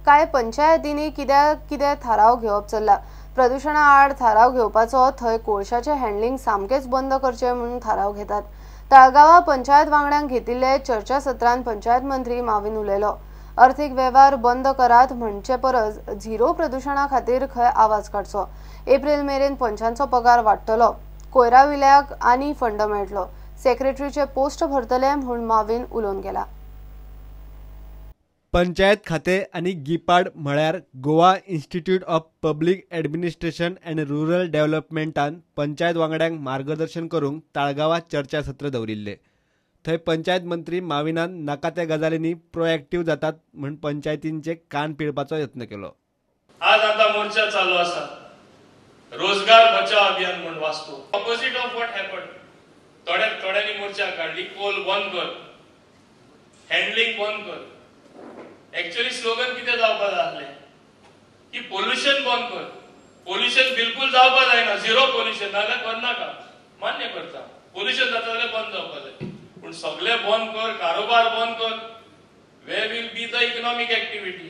कांय पंचायतींनी कित्याक थाराव घेवप चल्ला। प्रदूषणा आड थाराव घेवपाचो थंय कोळशाचे हँडलिंग सामकेच बंद करचे म्हणून थाराव घेतात। तळगावा पंचायत वांगड्यांक घेतिल्ले चर्चा सत्रांत पंचायत मंत्री माविन उलयलो। अर्थीक वेव्हार बंद करात म्हणचे परस झिरो प्रदूषणा खातीर खंय आवाज काडचो। एप्रिल मेरेन पंचांचो पगार वाडटलो। कोयराविल्याक आनी फंड मेळटलो। सेक्रेटरीचे पोस्ट भरतले म्हूण माविन उलोवन गेला। पंचायत खाते आनी गिपाड म्हळ्यार Goa institute of public administration and rural डेव्हलपमेंटान पंचायत वांगड्यांक मार्गदर्शन करूंक ताळगांवां चर्चा सत्र दवरिल्ले। थंय पंचायत मंत्री माविनान नाका त्या गजालींनी प्रोएक्टिव्ह जातात म्हूण पंचायतींचे कान पिळपाचो यत्न केलो। आज आता मोर्चा चालू आसा, रोजगार बचाव अभियान म्हणून वाचतो। ऑपोजिट ऑफ व्हॉट हॅपन्ड, थोड्यांनी मोर्चा काढली, कोल बंद कर, हँडलिंग बंद कर। एक्चुअली स्लोगन कितें जावपा जाय आसलें की पोल्युशन बंद कर, पोल्युशन बिलकुल जावपा जायना, झिरो पोल्युशन, नाल्यार करनाका, मान्य करता, पोल्युशन जाता जाल्यार बंद जावपा जाय, पूण सगळे बंद कर, कारोबार बंद कर, we will be the economic activity.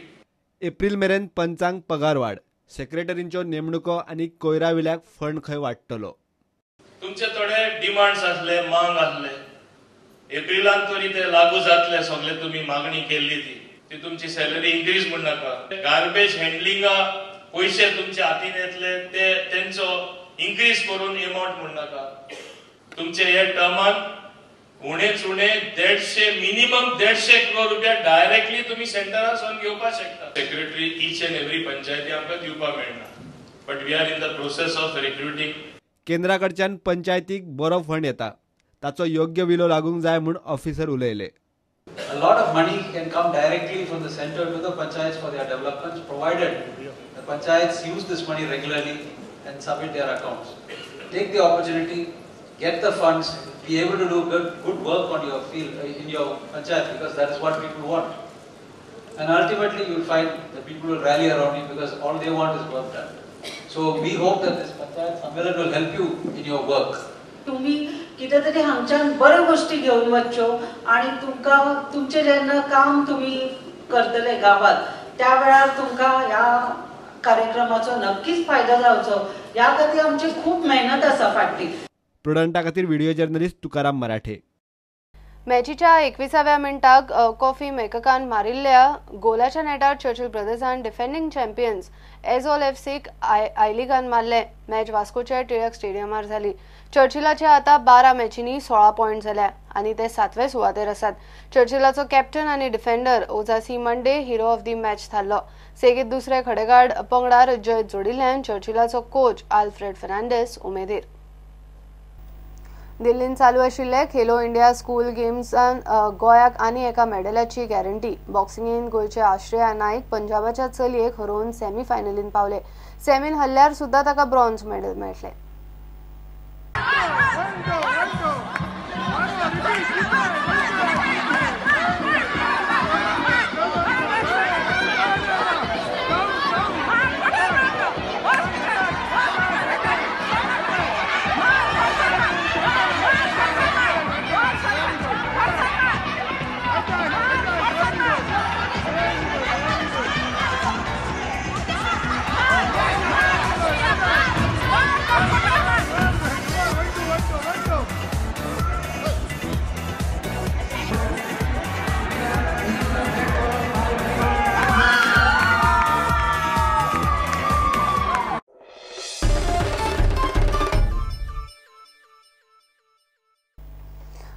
April मेरेन पंचांक पगार वाड, सेक्रेटरींच्यो नेमणुको आनी कोयराविल्याक फंड खंय वाडटलो। तुमचे थोडे डिमांड्स आसले, मांग आसले, एप्रिलांत तरी ते लागू जातले, सगळे तुम्ही मागणी केल्ली ती तुमची सॅलरी इन्क्रीज म्हणू नाका। गार्बेज हँडलिंगा पैसे तुमच्या हातीन येतले ते तेंचो इन्क्रीज करून अमाउंट म्हणू नाका। तुमचे हे टर्मान उणेच उणे 150 मिनिमम 150 करोड रुपया डायरेक्टली तुम्ही सेंटरासून घेवपाक शकता। सेक्रेटरी ईच अँड एवरी पंचायती आमकां दिवपाक मेळना, but we are in the process of recruiting. केंद्राकडच्यान पंचायतीक बरो फंड येता, ताचो योग्य विलो लागूंक जाय म्हूण ऑफिसर उलयले। A lot of money can come directly from the center to the panchayats for their developments, provided the panchayats use this money regularly and submit their accounts. Take the opportunity, get the funds, be able to do good work on your field, in your panchayat, because that is what people want. And ultimately you will find that people will rally around you because all they want is work done. So we hope that this panchayat sammelan will help you in your work. तुम्ही कितें तरी हांगच्यान बऱ्यो गोष्टी घेवन वच्च्यो आनी तुमकां तुमचें जेन्ना काम तुम्ही करतले गावात त्या वेळार तुमकां ह्या कार्यक्रमाचो नक्कीच फायदो जावचो। ह्या खातीर आमची खूब मेहनत आसा फाटली। प्रुडंटा खातीर व्हिडिओ जर्नलिस्ट तुकाराम मराठे। मॅचीच्या 21व्या मिनटाक कॉफी मेककान मारिल्ल्या गोलाच्या नेटार चर्चिल ब्रदर्सान डिफेंडिंग चॅम्पियन्स एझोल एफसीक आय लीगान मारले। मॅच वास्कोच्या टिळक स्टेडियमार जाली। चर्चिलाचे आता 12 मॅचींनी 16 पॉइंट जाल्या आणि ते 7वे सुवातेर आसात। चर्चिलाचो कॅप्टन आणि defender Osagie Monday hero of the match थारलो। सेगीत दुसरे खडेगाड पंगडार जय जोडिल्ल्यान चर्चिलाचो कोच आल्फ्रेड फर्नांडीस उमेदीर। दिल्लीन चालू आशिल्ले खेलो इंडिया स्कूल गेम्सान गोंयाक आनी एका मेडलाची गॅरंटी। बॉक्सिंगेन गोंयचे आश्रया नाईक पंजाबाच्या चलयेक हरोवन सेमी फायनलीन पावले। सेमीन हरल्यार सुद्धा ताका ब्रॉन्झ मेडल मेळटले।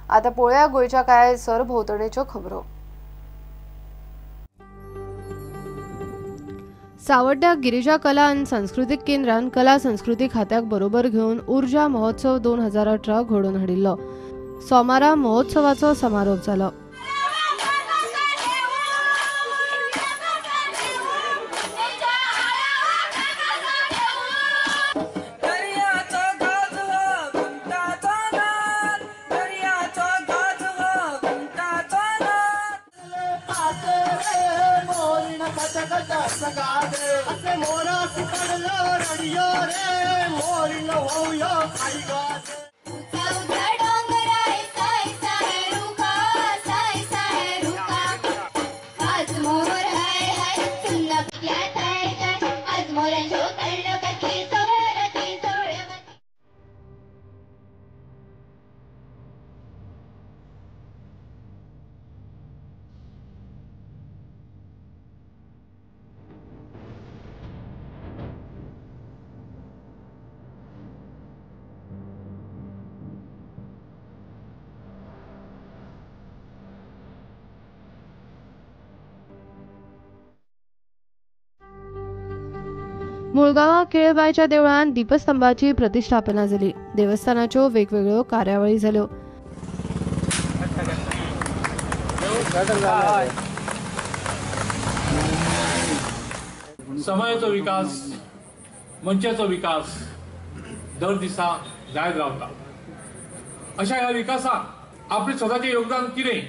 आता पळोवया गोंयच्या कांय सरभोंवतणेच्यो खबरो। सावड्ड्या गिरिजा कला आनी सांस्कृतीक केंद्रान कला संस्कृती खात्याक बरोबर घेवन उर्जा महोत्सव 2018 घडोवन हाडिल्लो। सोमारा महोत्सवाचो समारोप जालो। मुळगावा केळबायच्या देवळान दीपस्तंभाची प्रतिष्ठापना जाली. देवस्थानाच्यो वेगवेगळ्यो कार्यावळी जाल्यो. समाजाचो विकास, मनशाचो विकास दर दिसा जायत रावता. अशा ह्या विकासाक आपले स्वताचें योगदान कितें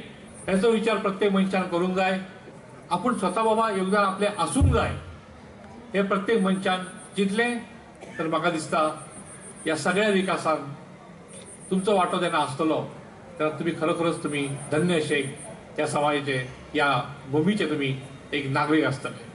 हेचो विचार प्रत्येक मनशान करूंक जाय. आपूण स्वता बाबा योगदान आपले आसूंक जाय हे प्रत्येक मनशान चिंतलें तर म्हाका दिसता ह्या सगळ्या विकासाक तुमचो वांटो जेन्ना आसतलो तेन्ना तुमी खरोखरच तुमी धन्य अशे ह्या समाजाचे ह्या भुमीचे तुमी एक नागरीक आसतले.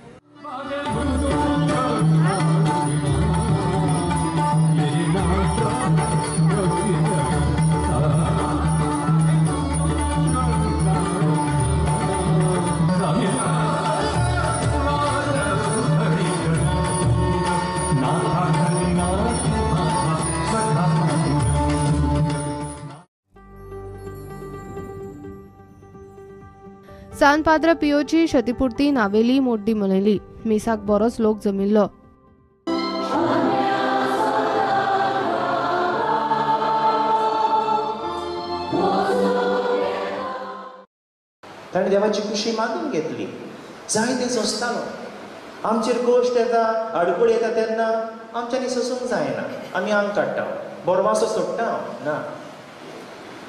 सांतपाद्र पियोची क्षतिपूर्ती नावेली मोड्डी मनयली. मिसाक बरोच लोक जमिल्लो. ताणें देवाची खुशी मागून घेतली. जाय तें सोंसतालो. आमचेर गोश्ट येता, आडकूळ येता तेन्ना आमच्यांनी सोसूंक जायना. आमी आंग काडटा, बोरवासो सोडटा ना.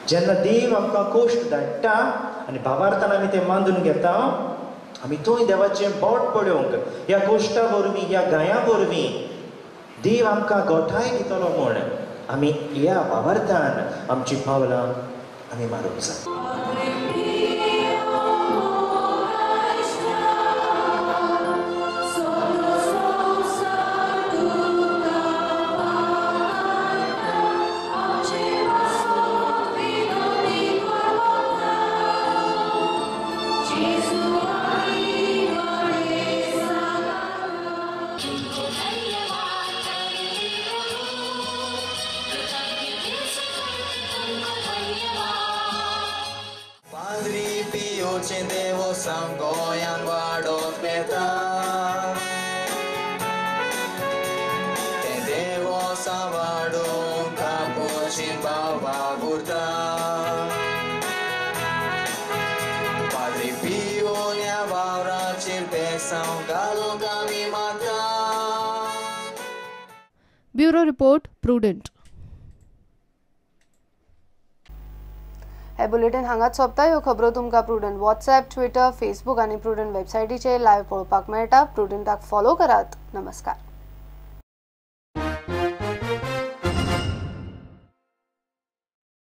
जेन्ना देव आमकां कोश्ट धाडटा आनी भावार्थान आमी तें मांडून घेता, आमी थंय देवाचें बोट पळोवंक ह्या कोश्टा वरवीं ह्या गाया वरवीं देव आमकां गोठाय दितलो म्हूण आमी ह्या भावार्थान आमची पावलां आमी मारूंक जाय. देवो सांगोयान वाडोक येता. ते देवो सांवाडूंक कापोची बाबा उरता. पाद्री पियो ह्या वावराचेर बेसांव घालूंक आमी मागता. Bureau report prudent. हे बुलेटिन हांगाच सोंपता. ह्यो खबरो तुमकां प्रुडंट व्हॉट्सॲप, ट्विटर, फेसबूक आनी प्रुडंट वेबसायटीचेर लायव्ह पळोवपाक मेळटा. प्रुडंटाक फॉलो करात. नमस्कार.